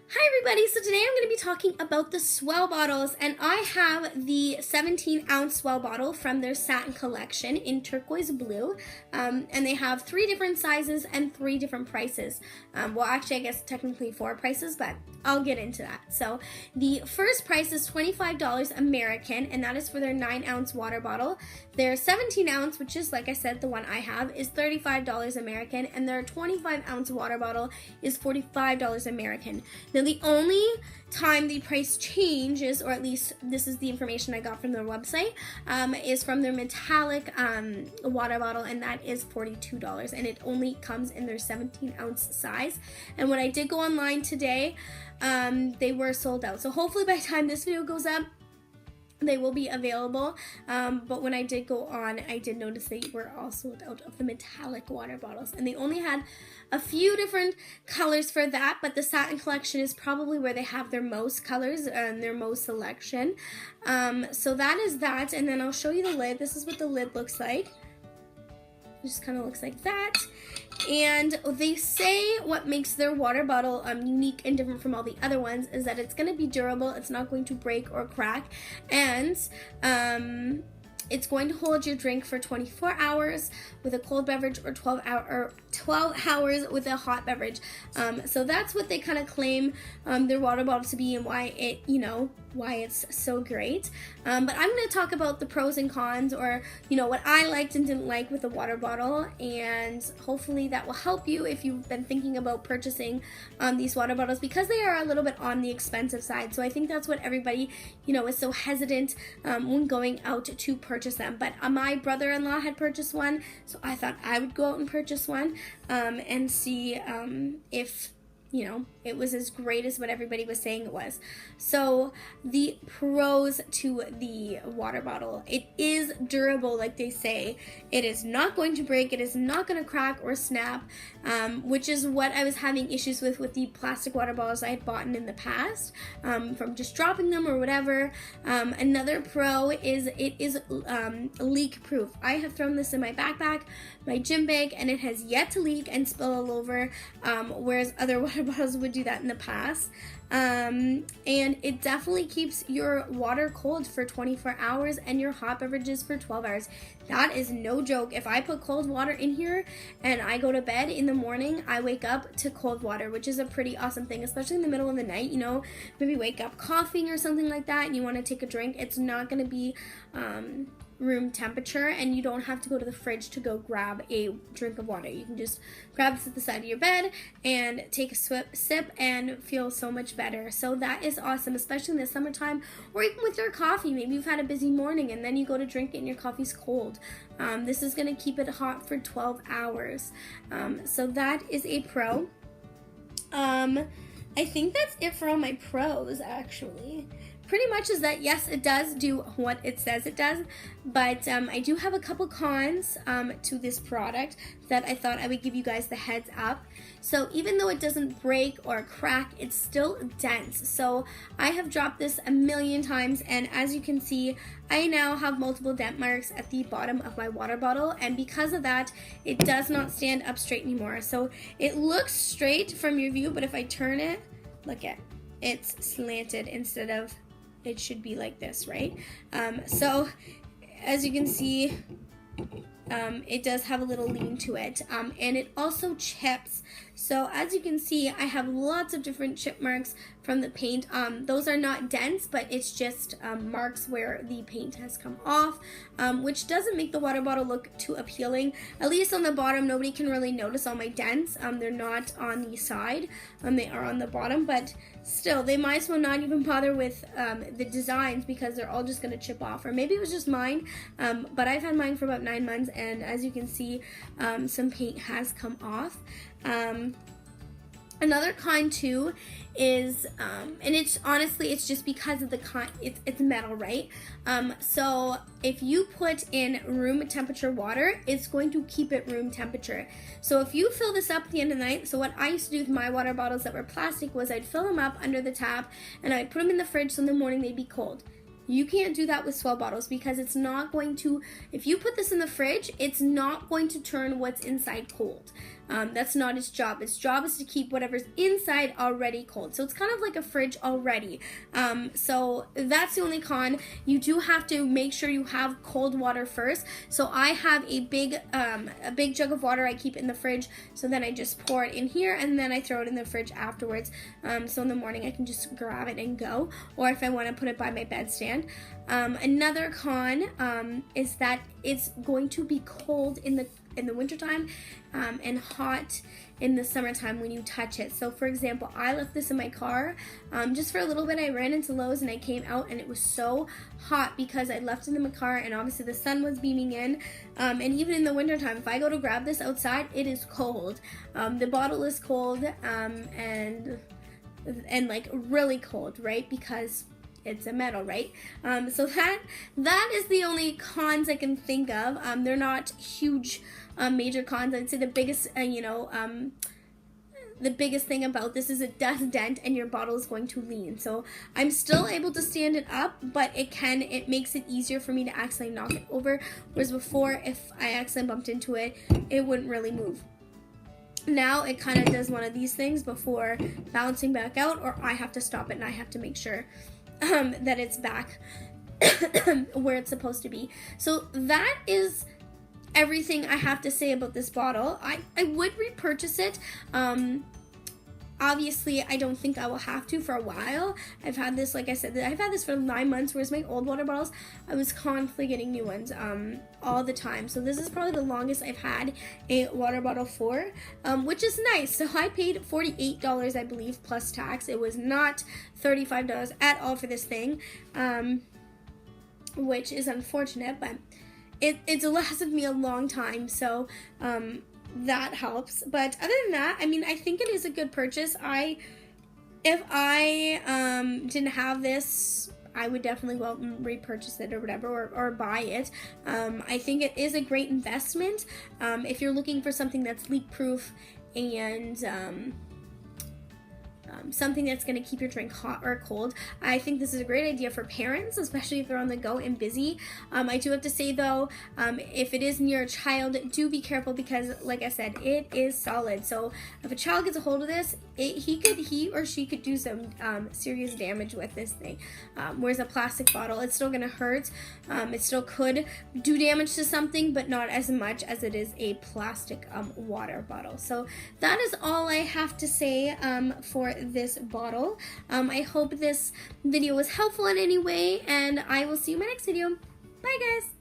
Hi everybody, so today I'm going to be talking about the Swell bottles, and I have the 17-ounce Swell bottle from their satin collection in turquoise blue, and they have 3 different sizes and 3 different prices. Well, actually I guess technically 4 prices, but I'll get into that. So the first price is $25 American, and that is for their 9-ounce water bottle. Their 17-ounce, which is, like I said, the one I have, is $35 American, and their 25-ounce water bottle is $45 American. Now, the only time the price changes, or at least this is the information I got from their website, is from their metallic water bottle, and that is $42, and it only comes in their 17-ounce size. And when I did go online today, they were sold out. So hopefully by the time this video goes up, they will be available, but when I did go on, I did notice they were all sold out of the metallic water bottles, and they only had a few different colors for that, but the satin collection is probably where they have their most colors and their most selection. So that is that, and then I'll show you the lid. This is what the lid looks like. It just kind of looks like that. And they say what makes their water bottle unique and different from all the other ones is that it's going to be durable, it's not going to break or crack, and it's going to hold your drink for 24 hours with a cold beverage, or 12 hours with a hot beverage. So that's what they kind of claim their water bottle to be, and why it, why it's so great. But I'm going to talk about the pros and cons, or what I liked and didn't like with the water bottle, and hopefully that will help you if you've been thinking about purchasing these water bottles, because they are a little bit on the expensive side. So I think that's what everybody is so hesitant when going out to purchase them. But my brother-in-law had purchased one, so I thought I would go out and purchase one and see if it was as great as what everybody was saying it was. So the pros to the water bottle: it is durable, like they say. It is not going to break. It is not going to crack or snap, which is what I was having issues with the plastic water bottles I had bought in the past, from just dropping them or whatever. Another pro is it is leak proof. I have thrown this in my backpack, my gym bag, and it has yet to leak and spill all over, whereas other water bottles would do that in the past. And it definitely keeps your water cold for 24 hours and your hot beverages for 12 hours. That is no joke. If I put cold water in here and I go to bed in the morning, I wake up to cold water, which is a pretty awesome thing, especially in the middle of the night. Maybe wake up coughing or something like that and you want to take a drink. It's not going to be room temperature, and you don't have to go to the fridge to go grab a drink of water. You can just grab this at the side of your bed and take a sip and feel so much better. So that is awesome, especially in the summertime, or even with your coffee. Maybe you've had a busy morning and then you go to drink it and your coffee's cold. This is going to keep it hot for 12 hours. So that is a pro. I think that's it for all my pros, actually. Pretty much is that, yes, it does do what it says it does, but I do have a couple cons to this product that I thought I would give you guys the heads up. So even though it doesn't break or crack, it's still dense. So I have dropped this a million times, and as you can see, I now have multiple dent marks at the bottom of my water bottle, and because of that, it does not stand up straight anymore. So it looks straight from your view, but if I turn it, look at, it's slanted instead of, it should be like this, right? So as you can see, it does have a little lean to it, and it also chips. So as you can see, I have lots of different chip marks from the paint. Those are not dents, but it's just marks where the paint has come off, which doesn't make the water bottle look too appealing. At least on the bottom, nobody can really notice all my dents. They're not on the side, they are on the bottom, but still, they might as well not even bother with the designs, because they're all just going to chip off. Or maybe it was just mine, but I've had mine for about 9 months, and as you can see, some paint has come off. Another con too is, and it's honestly, it's just because of the it's metal, right? So if you put in room temperature water, it's going to keep it room temperature. So if you fill this up at the end of the night, so what I used to do with my water bottles that were plastic was I'd fill them up under the tap and I'd put them in the fridge so in the morning they'd be cold. You can't do that with Swell bottles, because it's not going to, if you put this in the fridge, it's not going to turn what's inside cold. That's not its job. Its job is to keep whatever's inside already cold. So it's kind of like a fridge already. So that's the only con. You do have to make sure you have cold water first. So I have a big jug of water I keep in the fridge. So then I just pour it in here and then I throw it in the fridge afterwards. So in the morning I can just grab it and go. Or if I want to put it by my bedstand. Another con is that it's going to be cold in the wintertime and hot in the summertime when you touch it. So for example, I left this in my car just for a little bit. I ran into Lowe's and I came out and it was so hot because I left it in my car and obviously the sun was beaming in, and even in the wintertime, if I go to grab this outside, it is cold. The bottle is cold and like really cold, right? Because it's a metal, right? So that is the only cons I can think of. They're not huge major cons. I'd say the biggest the biggest thing about this is it does dent and your bottle is going to lean. So I'm still able to stand it up, but it makes it easier for me to accidentally knock it over, whereas before if I accidentally bumped into it, it wouldn't really move. Now it kind of does one of these things before bouncing back out, or I have to stop it and I have to make sure that it's back where it's supposed to be. So that is everything I have to say about this bottle. I would repurchase it. Obviously, I don't think I will have to for a while. I've had this, like I said, I've had this for 9 months, whereas my old water bottles, I was constantly getting new ones all the time. So this is probably the longest I've had a water bottle for, which is nice. So I paid $48, I believe, plus tax. It was not $35 at all for this thing, which is unfortunate, but it's lasted me a long time. So that helps. But other than that, I mean, I think it is a good purchase. If I didn't have this, I would definitely go out and repurchase it or whatever, or buy it. I think it is a great investment if you're looking for something that's leak proof and something that's going to keep your drink hot or cold. I think this is a great idea for parents, especially if they're on the go and busy. I do have to say though, if it is near a child, do be careful because, like I said, it is solid. So if a child gets a hold of this, he or she could do some serious damage with this thing. Whereas a plastic bottle, it's still going to hurt. It still could do damage to something, but not as much as it is a plastic water bottle. So that is all I have to say for this bottle. I hope this video was helpful in any way, and I will see you in my next video. Bye guys!